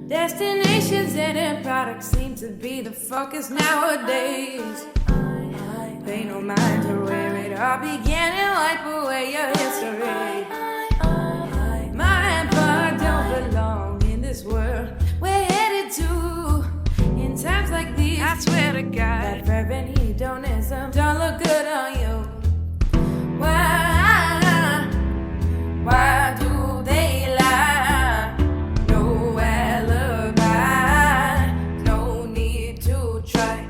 Destinations and end products seem to be the focus nowadays. Pay no mind to where it all began and wipe away your history. My empire don't belong in this world we're headed to. In times like these, I swear to God, that fervent hedonism don't look good on you. Why do they lie? No alibi, no need to try.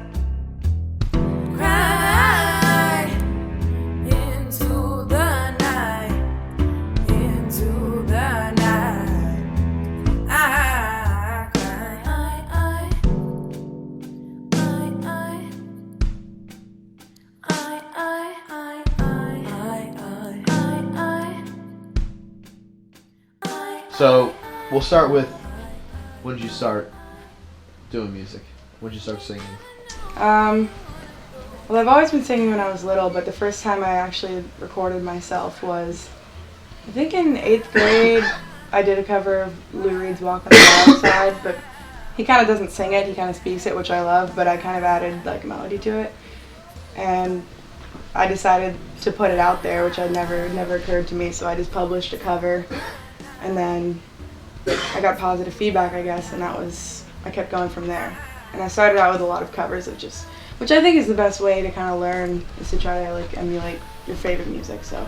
Cry into the night, into the night. I cry. So, we'll start with, when did you start doing music? When did you start singing? Well, I've always been singing when I was little, but the first time I actually recorded myself was, I think in 8th grade. I did a cover of Lou Reed's Walk on the Wild Side, but he kind of doesn't sing it, he kind of speaks it, which I love, but I kind of added like a melody to it. And I decided to put it out there, which had never occurred to me, so I just published a cover. And then I got positive feedback, I guess, and I kept going from there. And I started out with a lot of covers of just, which I think is the best way to kind of learn, is to try to like emulate your favorite music. So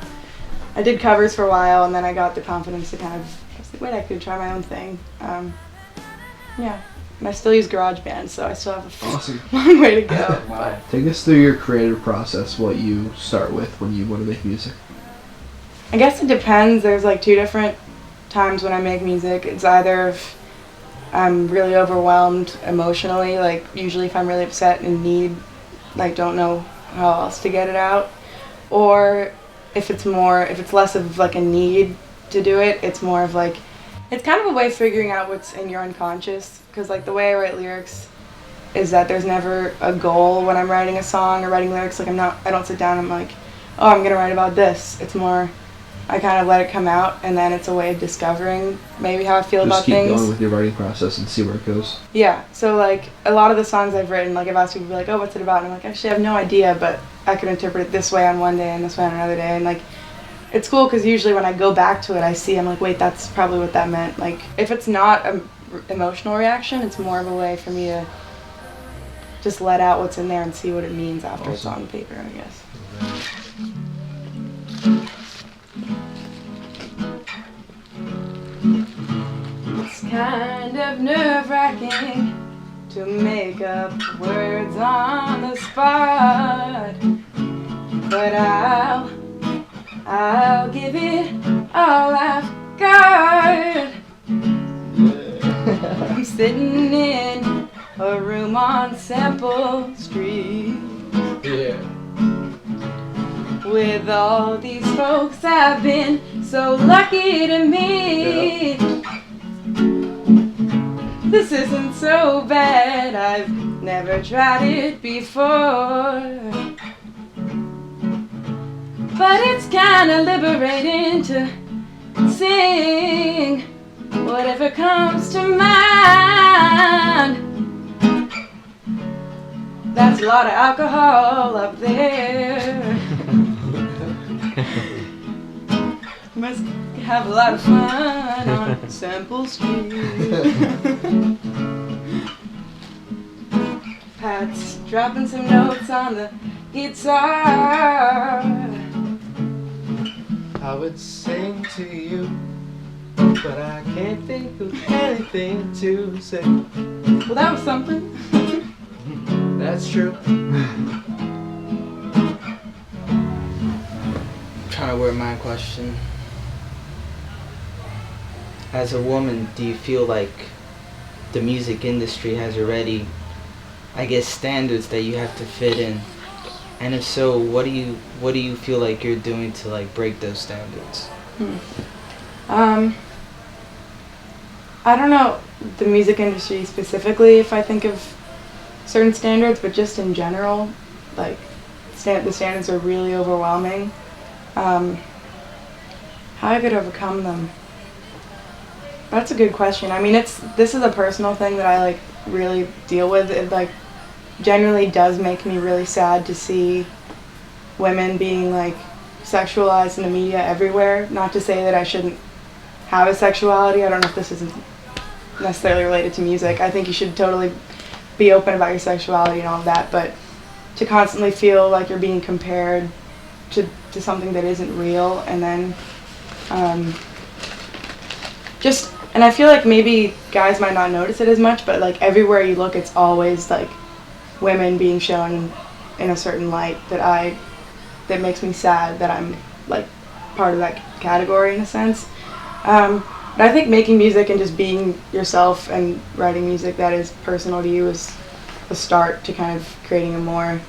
I did covers for a while, and then I got the confidence to kind of, I was like, wait, I could try my own thing. Yeah, and I still use GarageBand, so I still have a long way to go. Wow. Take us through your creative process, what you start with when you want to make music. I guess it depends. There's like 2 different times when I make music. It's either if I'm really overwhelmed emotionally, like usually if I'm really upset and need, like don't know how else to get it out, or if it's less of like a need to do it, it's more of like, it's kind of a way of figuring out what's in your unconscious, because like the way I write lyrics is that there's never a goal when I'm writing a song or writing lyrics. Like I don't sit down and I'm like, oh, I'm gonna write about this. It's more, I kind of let it come out, and then it's a way of discovering maybe how I feel about things. Just keep going with your writing process and see where it goes. Yeah, so like a lot of the songs I've written, like I've asked people to be like, oh, what's it about? And I'm like, actually I have no idea, but I could interpret it this way on one day and this way on another day. And like, it's cool because usually when I go back to it, I'm like, wait, that's probably what that meant. Like, if it's not an emotional reaction, it's more of a way for me to just let out what's in there and see what it means after it's on paper, I guess. It's kind of nerve-wracking to make up words on the spot, but I'll give it all I've got. I'm sitting in a room on Semple Street, with all these folks I've been so lucky to meet. This isn't so bad, I've never tried it before, but it's kinda liberating to sing whatever comes to mind. That's a lot of alcohol up there. Must have a lot of fun on Semple Street. Pat's dropping some notes on the guitar. I would sing to you, but I can't think of anything to say. Well, that was something. That's true. Trying to word my question. As a woman, do you feel like the music industry has already, I guess, standards that you have to fit in? And if so, what do you feel like you're doing to like break those standards? I don't know the music industry specifically if I think of certain standards, but just in general, like the standards are really overwhelming. How I could overcome them? That's a good question. I mean, this is a personal thing that I like really deal with. It like generally does make me really sad to see women being like sexualized in the media everywhere. Not to say that I shouldn't have a sexuality. I don't know if this isn't necessarily related to music. I think you should totally be open about your sexuality and all of that, but to constantly feel like you're being compared to something that isn't real, and then and I feel like maybe guys might not notice it as much, but like everywhere you look, it's always like women being shown in a certain light that makes me sad that I'm like part of that category in a sense. But I think making music and just being yourself and writing music that is personal to you is a start to kind of creating a more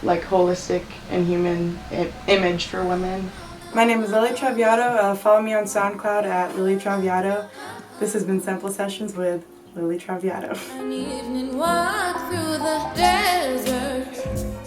like holistic and human image for women. My name is Lili Traviato. Follow me on SoundCloud at Lili Traviato. This has been Semple Sessions with Lili Traviato. An evening walk through the desert.